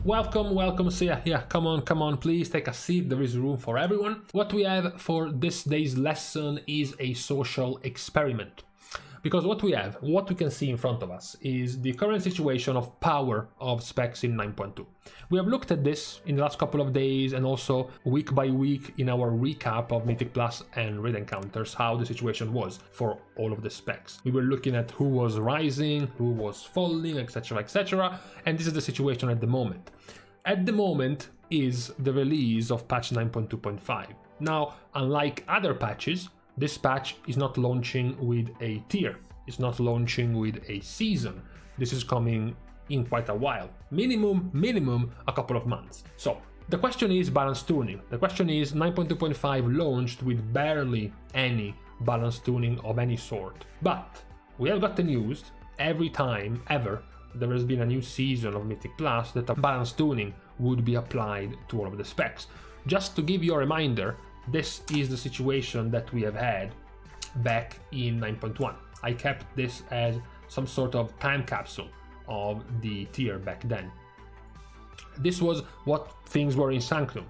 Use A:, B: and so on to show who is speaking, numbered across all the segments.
A: Welcome, so yeah, come on, please take a seat, there is room for everyone. What we have for this day's lesson is a social experiment. Because what we can see in front of us is the current situation of power of specs in 9.2. We have looked at this in the last couple of days and also week by week in our recap of Mythic Plus and Raid Encounters, how the situation was for all of the specs. We were looking at who was rising, who was falling, etc, and this is the situation at the moment. At the moment is the release of patch 9.2.5. Now, unlike other patches, this patch is not launching with a tier, it's not launching with a season. This is coming in quite a while, minimum a couple of months. So the question is balance tuning. The question is 9.2.5 launched with barely any balance tuning of any sort. But we have got the news every time ever there has been a new season of Mythic Plus that a balance tuning would be applied to all of the specs. Just to give you a reminder, this is the situation that we have had back in 9.1. I kept this as some sort of time capsule of the tier back then. This was what things were in Sanctum.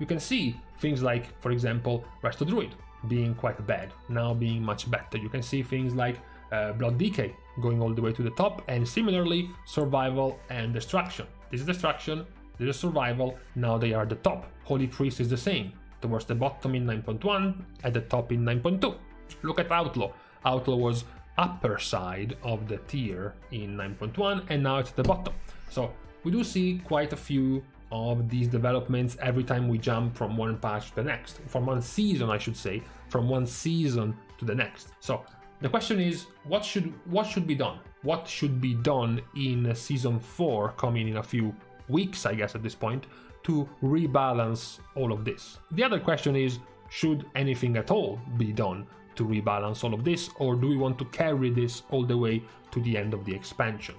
A: You can see things like, for example, Resto Druid being quite bad, now being much better. You can see things like Blood Decay going all the way to the top, and similarly Survival and Destruction. This is Destruction, this is Survival, now they are the top. Holy Priest is the same. Towards the bottom in 9.1, at the top in 9.2. Look at Outlaw. Outlaw was upper side of the tier in 9.1 and now it's at the bottom. So we do see quite a few of these developments every time we jump from one patch to the next. From one season, I should say, from one season to the next. So the question is, what should be done? What should be done in season 4 coming in a few weeks, I guess, at this point, to rebalance all of this? The other question is, should anything at all be done to rebalance all of this, or do we want to carry this all the way to the end of the expansion?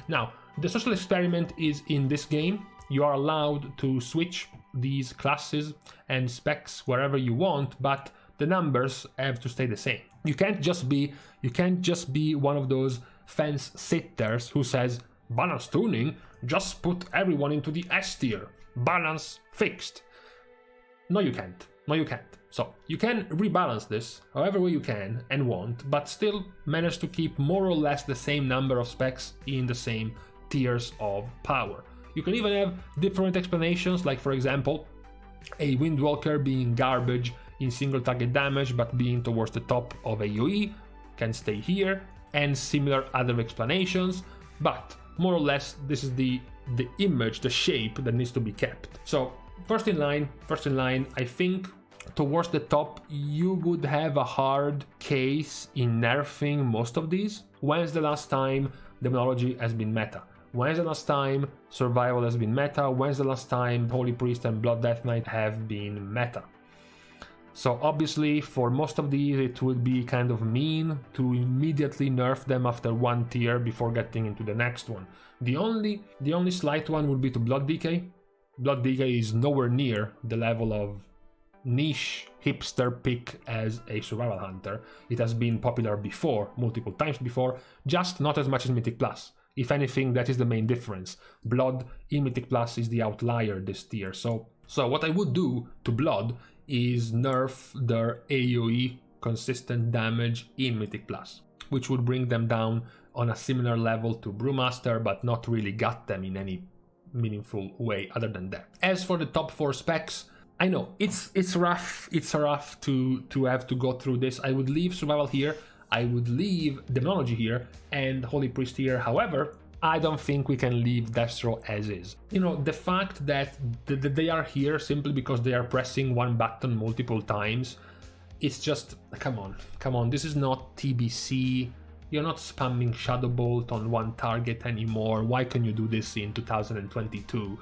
A: Now, the social experiment is in this game. You are allowed to switch these classes and specs wherever you want, but the numbers have to stay the same. You can't just be one of those fence sitters who says, balance tuning, just put everyone into the S tier. Balance fixed. No, you can't. So you can rebalance this however way you can and want, but still manage to keep more or less the same number of specs in the same tiers of power. You can even have different explanations, like for example, a Windwalker being garbage in single target damage but being towards the top of AoE can stay here, and similar other explanations, but more or less this is the image, the shape that needs to be kept. So first in line, I think towards the top you would have a hard case in nerfing most of these. When's the last time Demonology has been meta? When's the last time Survival has been meta? When's the last time Holy Priest and Blood Death Knight have been meta? So obviously for most of these it would be kind of mean to immediately nerf them after one tier before getting into the next one. The only slight one would be to Blood Decay. Blood Decay is nowhere near the level of niche hipster pick as a survival hunter. It has been popular before, multiple times before, just not as much as Mythic Plus. If anything, that is the main difference. Blood in Mythic Plus is the outlier this tier. So what I would do to Blood is nerf their AoE consistent damage in Mythic Plus, which would bring them down on a similar level to Brewmaster, but not really gut them in any meaningful way other than that. As for the top 4 specs, I know it's rough to have to go through this. I would leave Survival here, I would leave Demonology here, and Holy Priest here. However, I don't think we can leave Destro as is. You know, the fact that they are here simply because they are pressing one button multiple times, it's just, come on, this is not TBC. You're not spamming Shadow Bolt on one target anymore. Why can you do this in 2022?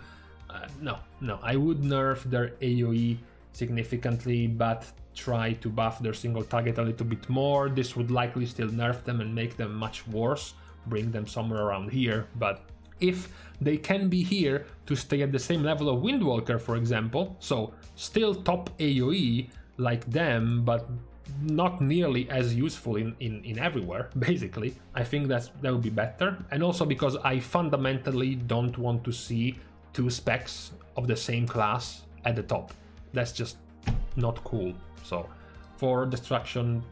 A: No, I would nerf their AoE significantly, but try to buff their single target a little bit more. This would likely still nerf them and make them much worse, bring them somewhere around here. But if they can be here to stay at the same level of Windwalker, for example, so still top AoE like them, but not nearly as useful in everywhere, basically, I think that would be better. And also because I fundamentally don't want to see 2 specs of the same class at the top. That's just not cool. So for Destruction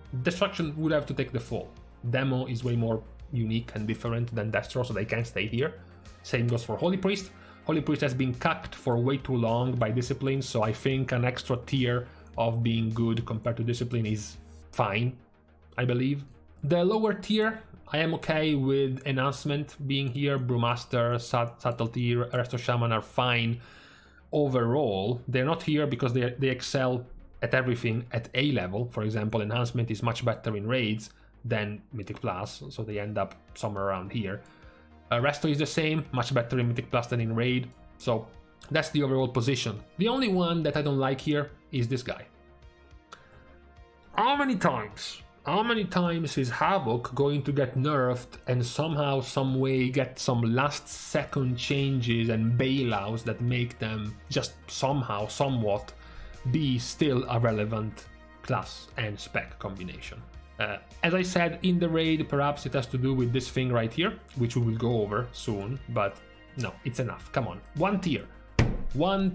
A: would have to take the fall. Demo is way more unique and different than Destro, so they can stay here. Same goes for Holy Priest. Holy Priest has been cucked for way too long by Discipline, so I think an extra tier of being good compared to Discipline is fine, I believe. The lower tier, I am okay with Enhancement being here. Brewmaster, Subtlety, Resto Shaman are fine overall. They're not here because they excel at everything at A level. For example, Enhancement is much better in raids than Mythic Plus, so they end up somewhere around here. Resto is the same, much better in Mythic Plus than in raid, so that's the overall position. The only one that I don't like here is this guy. How many times is Havoc going to get nerfed and somehow, some way get some last second changes and bailouts that make them just somehow, somewhat be still a relevant class and spec combination? As I said, in the raid, perhaps it has to do with this thing right here, which we will go over soon, but no, it's enough. Come on, one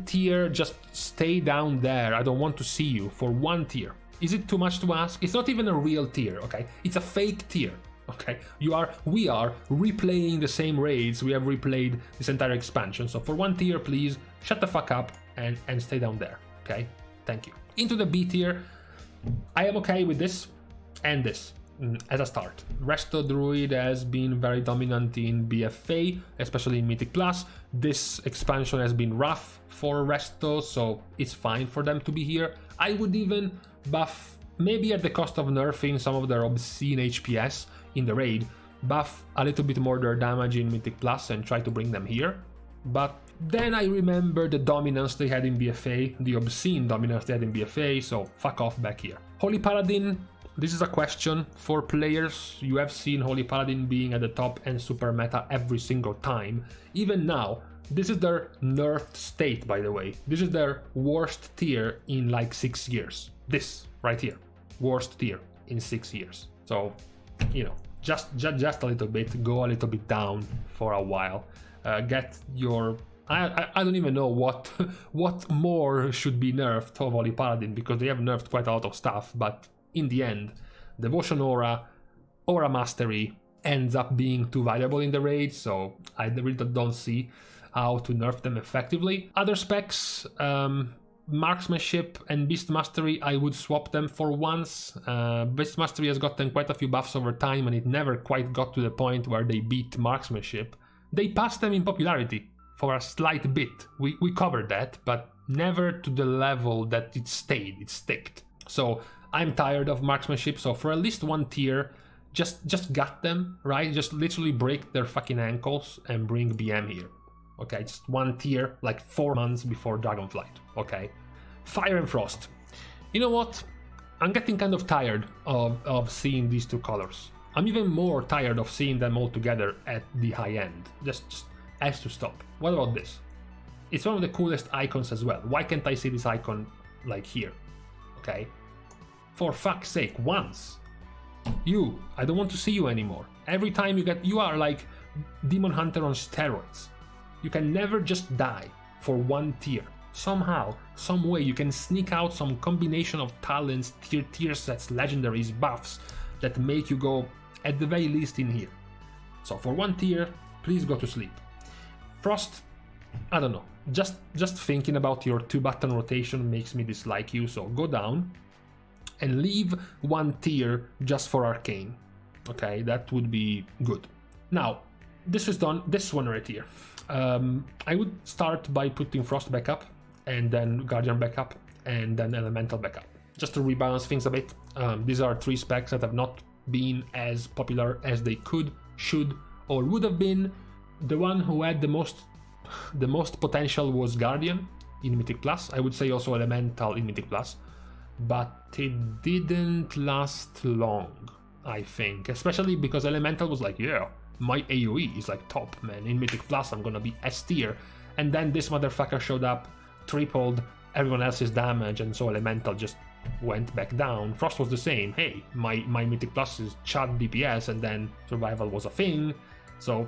A: tier, just stay down there. I don't want to see you for one tier. Is it too much to ask? It's not even a real tier, okay? It's a fake tier, okay? We are replaying the same raids we have replayed this entire expansion, so for one tier, please shut the fuck up and stay down there, okay? Thank you. Into the B tier, I am okay with this and this as a start. Resto Druid has been very dominant in BFA, especially in Mythic Plus. This expansion has been rough for Resto, so it's fine for them to be here. I would even buff, maybe at the cost of nerfing some of their obscene HPS in the raid, buff a little bit more their damage in Mythic Plus and try to bring them here. But then I remember the dominance they had in BFA, the obscene dominance they had in BFA, so fuck off back here. Holy Paladin, this is a question for players. You have seen Holy Paladin being at the top and super meta every single time. Even now, this is their nerfed state, by the way. This is their worst tier in like 6 years. This right here, worst tier in 6 years. So, you know, just a little bit, go a little bit down for a while. Get your... I don't even know what more should be nerfed of Holy Paladin, because they have nerfed quite a lot of stuff, but in the end, Devotion Aura Mastery ends up being too valuable in the raid, so I really don't see how to nerf them effectively. Other specs, Marksmanship and Beast Mastery, I would swap them for once. Beast Mastery has gotten quite a few buffs over time, and it never quite got to the point where they beat Marksmanship. They passed them in popularity for a slight bit. We covered that, but never to the level that it sticked. So I'm tired of Marksmanship, so for at least one tier, just gut them, right? Just literally break their fucking ankles and bring BM here. Okay, just one tier, like 4 months before Dragonflight, okay? Fire and Frost. You know what? I'm getting kind of tired of seeing these two colors. I'm even more tired of seeing them all together at the high end. Just has to stop. What about this? It's one of the coolest icons as well. Why can't I see this icon like here? Okay? For fuck's sake, once. I don't want to see you anymore. Every time you are like Demon Hunter on steroids. You can never just die for one tier. Somehow, some way you can sneak out some combination of talents, tier sets, legendaries, buffs that make you go at the very least in here. So for one tier, please go to sleep. Frost, I don't know. Just thinking about your 2-button rotation makes me dislike you, so go down and leave one tier just for Arcane. Okay, that would be good. Now, this is done, this one right here. I would start by putting Frost back up, and then Guardian back up, and then Elemental back up, just to rebalance things a bit. These are 3 specs that have not been as popular as they could, should, or would have been. The one who had the most potential was Guardian in Mythic Plus. I would say also Elemental in Mythic Plus, but it didn't last long, I think, especially because Elemental was like, yeah, my AoE is like top, man. In Mythic Plus, I'm gonna be S tier. And then this motherfucker showed up, tripled everyone else's damage, and so Elemental just went back down. Frost was the same. Hey, my Mythic Plus is Chad DPS, and then Survival was a thing. So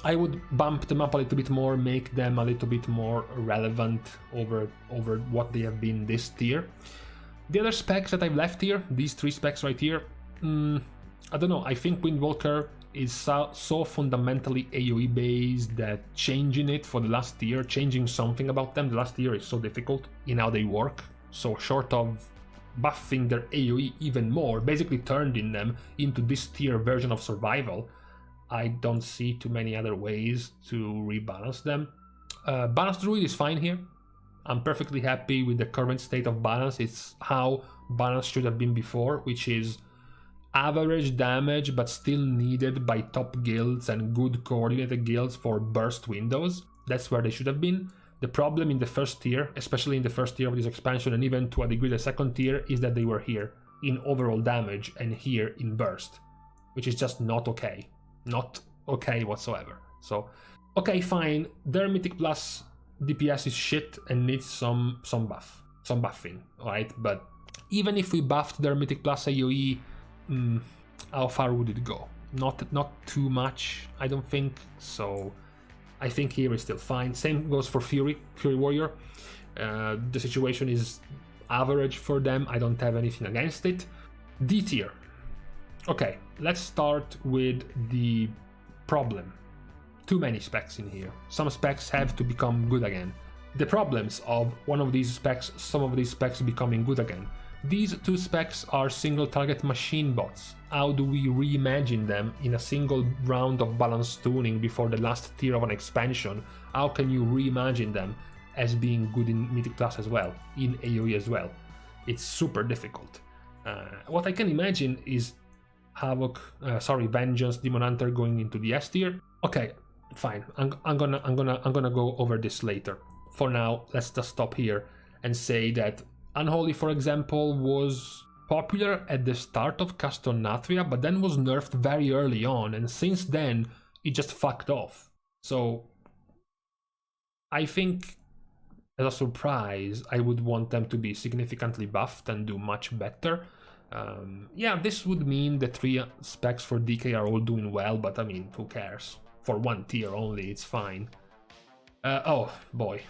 A: I would bump them up a little bit more, make them a little bit more relevant over what they have been this tier. The other specs that I've left here, these 3 specs right here, I don't know, I think Windwalker is so fundamentally AoE based that changing it for the last tier, changing something about them, the last tier is so difficult in how they work. So short of buffing their AoE even more, basically turning them into this tier version of survival, I don't see too many other ways to rebalance them. Balance Druid is fine here. I'm perfectly happy with the current state of balance. It's how balance should have been before, which is average damage but still needed by top guilds and good coordinated guilds for burst windows. That's where they should have been. The problem in the first tier, especially in the first tier of this expansion and even to a degree the second tier, is that they were here in overall damage and here in burst, which is just not okay. Not okay whatsoever. So, okay, fine, their Mythic Plus DPS is shit and needs some buffing, alright? But even if we buffed their Mythic Plus AoE, how far would it go? Not too much, I don't think. So I think here is still fine. Same goes for Fury Warrior. The situation is average for them. I don't have anything against it. D tier. Okay, let's start with the problem. Too many specs in here. Some specs have to become good again. The problems of one of these specs, some of these specs becoming good again. These 2 specs are single target machine bots. How do we reimagine them in a single round of balance tuning before the last tier of an expansion? How can you reimagine them as being good in Mythic Plus as well, in AoE as well? It's super difficult. What I can imagine is Vengeance, Demon Hunter going into the S tier. Okay, fine. I'm gonna go over this later. For now, let's just stop here and say that Unholy, for example, was popular at the start of Castornathria, but then was nerfed very early on, and since then it just fucked off. So I think, as a surprise, I would want them to be significantly buffed and do much better. Yeah, this would mean the 3 specs for DK are all doing well, but I mean, who cares? For 1 tier only, it's fine. Oh boy.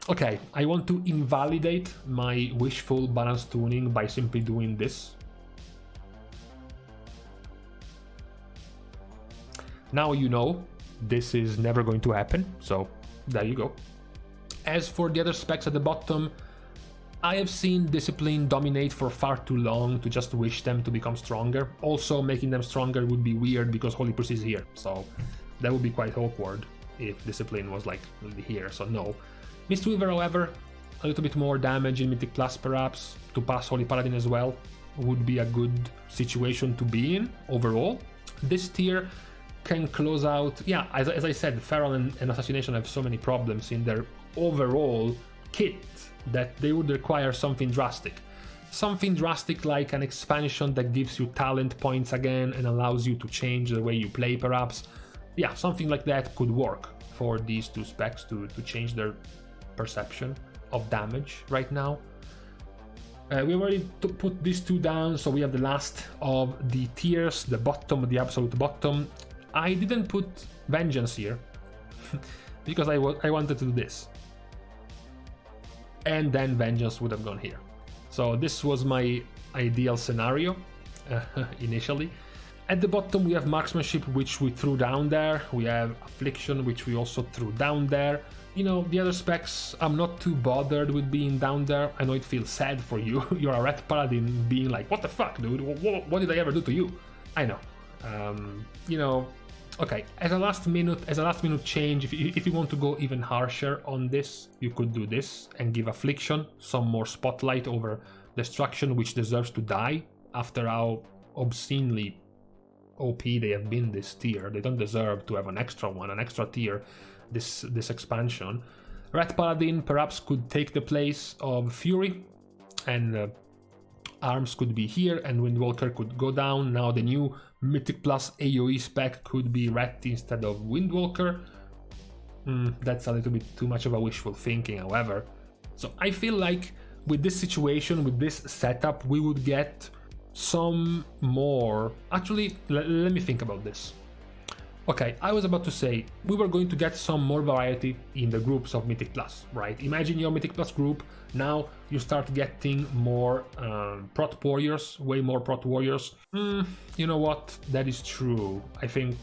A: Okay, I want to invalidate my wishful balance tuning by simply doing this. Now you know this is never going to happen, so there you go. As for the other specs at the bottom, I have seen Discipline dominate for far too long to just wish them to become stronger. Also, making them stronger would be weird because Holy Priest is here, so that would be quite awkward if Discipline was like here, so no. Mistweaver, however, a little bit more damage in Mythic Plus perhaps, to pass Holy Paladin as well, would be a good situation to be in overall. This tier can close out, yeah, as I said, Feral and Assassination have so many problems in their overall kit that they would require something drastic. Something drastic like an expansion that gives you talent points again and allows you to change the way you play perhaps. Yeah, something like that could work for these 2 specs to change their perception of damage right now. We already put these 2 down, so we have the last of the tiers, the bottom, the absolute bottom. I didn't put Vengeance here because I wanted to do this. And then Vengeance would have gone here. So this was my ideal scenario initially. At the bottom we have Marksmanship, which we threw down there. We have Affliction, which we also threw down there. You know, the other specs, I'm not too bothered with being down there. I know it feels sad for you. You're a Red Paladin being like, what the fuck, dude? What did I ever do to you? I know. You know, okay, as a last minute change, if you want to go even harsher on this, you could do this and give Affliction some more spotlight over Destruction, which deserves to die after how obscenely OP they have been this tier. They don't deserve to have an extra one, an extra tier this expansion. Red Paladin perhaps could take the place of Fury, and Arms could be here, and Windwalker could go down. Now the new Mythic Plus AoE spec could be Red instead of Windwalker. That's a little bit too much of a wishful thinking, however. So I feel like with this situation, with this setup, we would get some more... Actually, let me think about this. Okay, I was about to say, we were going to get some more variety in the groups of Mythic Plus, right? Imagine your Mythic Plus group, now you start getting more Prot Warriors, way more Prot Warriors. You know what, that is true. I think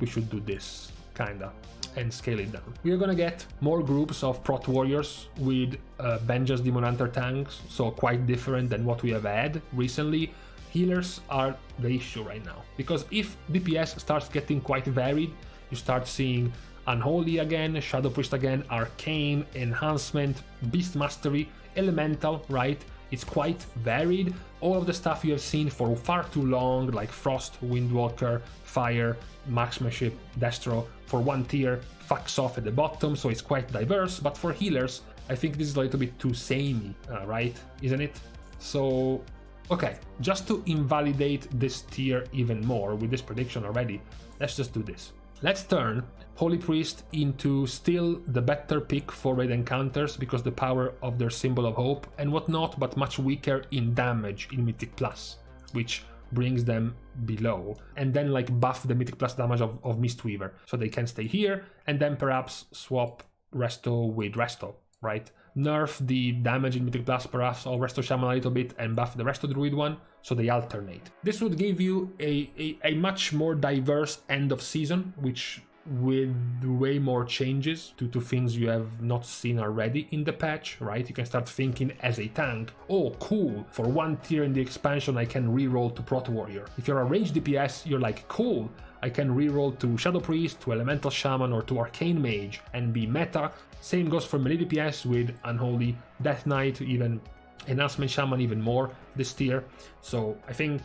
A: we should do this, kinda, and scale it down. We are gonna get more groups of Prot Warriors with Vengeance Demon Hunter tanks, so quite different than what we have had recently. Healers are the issue right now, because if DPS starts getting quite varied, you start seeing Unholy again, Shadow Priest again, Arcane, Enhancement, Beast Mastery, Elemental, right? It's quite varied. All of the stuff you have seen for far too long, like Frost, Windwalker, Fire, Marksmanship, Destro, for one tier, fucks off at the bottom, so it's quite diverse. But for healers, I think this is a little bit too samey, right? Isn't it? So, okay, just to invalidate this tier even more with this prediction already, let's just do this. Let's turn Holy Priest into still the better pick for raid encounters because the power of their Symbol of Hope and whatnot, but much weaker in damage in Mythic Plus, which brings them below. And then like buff the Mythic Plus damage of Mistweaver so they can stay here, and then perhaps swap Resto with Resto, right? Nerf the damage in Mythic Plus perhaps, or Resto Shaman a little bit and buff the Resto Druid one, so they alternate. This would give you a much more diverse end of season, which with way more changes to things you have not seen already in the patch, right? You can start thinking as a tank, oh cool, for one tier in the expansion I can reroll to Prot Warrior. If you're a range DPS, you're like, cool, I can reroll to Shadow Priest, to Elemental Shaman, or to Arcane Mage and be meta. Same goes for melee DPS with Unholy, Death Knight, even Enhancement Shaman even more this tier. So I think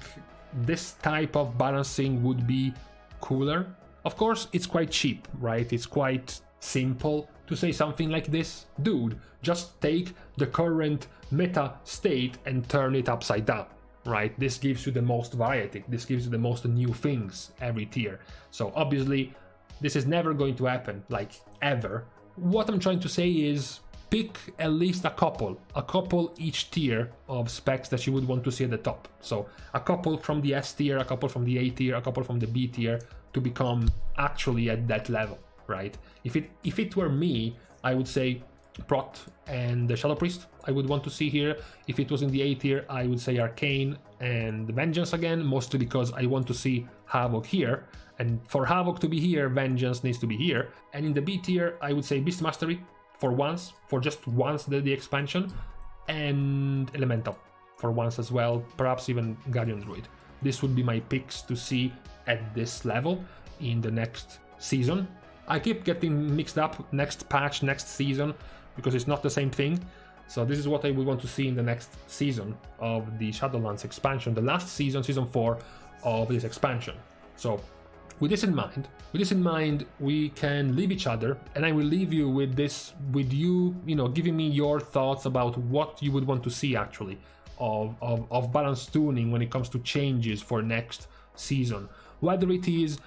A: this type of balancing would be cooler. Of course, it's quite cheap, right? It's quite simple to say something like this. Dude, just take the current meta state and turn it upside down, right? This gives you the most variety. This gives you the most new things every tier. So obviously, this is never going to happen, like ever. What I'm trying to say is pick at least a couple each tier of specs that you would want to see at the top. So a couple from the S tier, a couple from the A tier, a couple from the B tier to become actually at that level, right? If it were me, I would say Prot and the Shadow Priest I would want to see here. If it was in the A tier, I would say Arcane and Vengeance again, mostly because I want to see Havoc here. And for Havoc to be here, Vengeance needs to be here. And in the B tier, I would say Beast Mastery for just once the expansion, and Elemental for once as well, perhaps even Guardian Druid. This would be my picks to see at this level in the next season. I keep getting mixed up next patch, next season, because it's not the same thing. So this is what I would want to see in the next season of the Shadowlands expansion, the last season, season 4 of this expansion. So with this in mind, we can leave each other, and I will leave you with this, with you giving me your thoughts about what you would want to see actually of balance tuning when it comes to changes for next season. Whether it is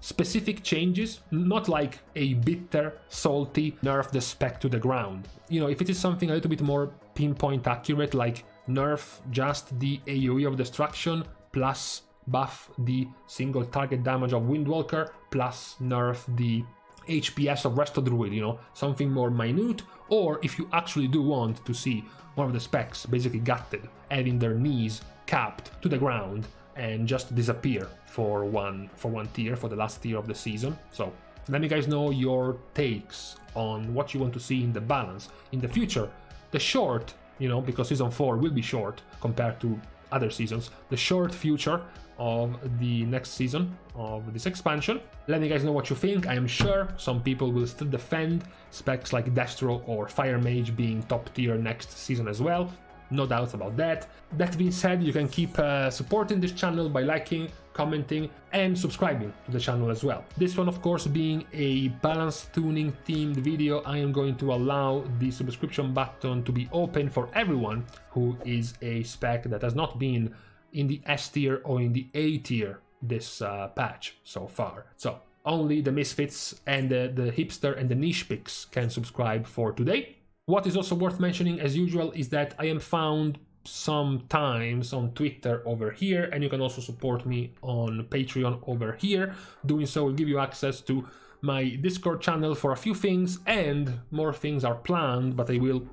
A: specific changes, not like a bitter, salty nerf the spec to the ground. If it is something a little bit more pinpoint accurate, like nerf just the AoE of destruction plus buff the single target damage of Windwalker plus nerf the HPS of Resto Druid, something more minute. Or if you actually do want to see one of the specs basically gutted, having their knees capped to the ground and just disappear for one tier, for the last tier of the season. So let me guys know your takes on what you want to see in the balance in the future. The short, because season 4 will be short compared to other seasons, the short future of the next season of this expansion. Let me guys know what you think. I am sure some people will still defend specs like Destro or Fire Mage being top tier next season as well. No doubts about that. That being said, you can keep supporting this channel by liking, commenting, and subscribing to the channel as well. This one, of course, being a balance tuning themed video, I am going to allow the subscription button to be open for everyone who is a spec that has not been in the S tier or in the A tier this patch so far. So only the misfits and the hipster and the niche picks can subscribe for today. What is also worth mentioning, as usual, is that I am found sometimes on Twitter over here, and you can also support me on Patreon over here. Doing so will give you access to my Discord channel for a few things, and more things are planned, but I will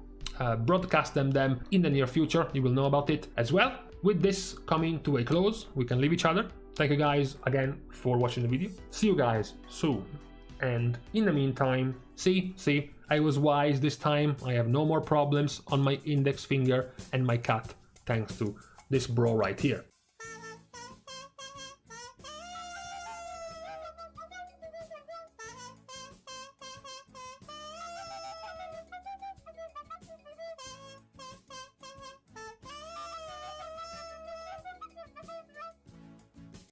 A: broadcast them in the near future. You will know about it as well. With this coming to a close, we can leave each other. Thank you guys again for watching the video. See you guys soon. And in the meantime, see, I was wise this time. I have no more problems on my index finger and my cat, thanks to this bro right here.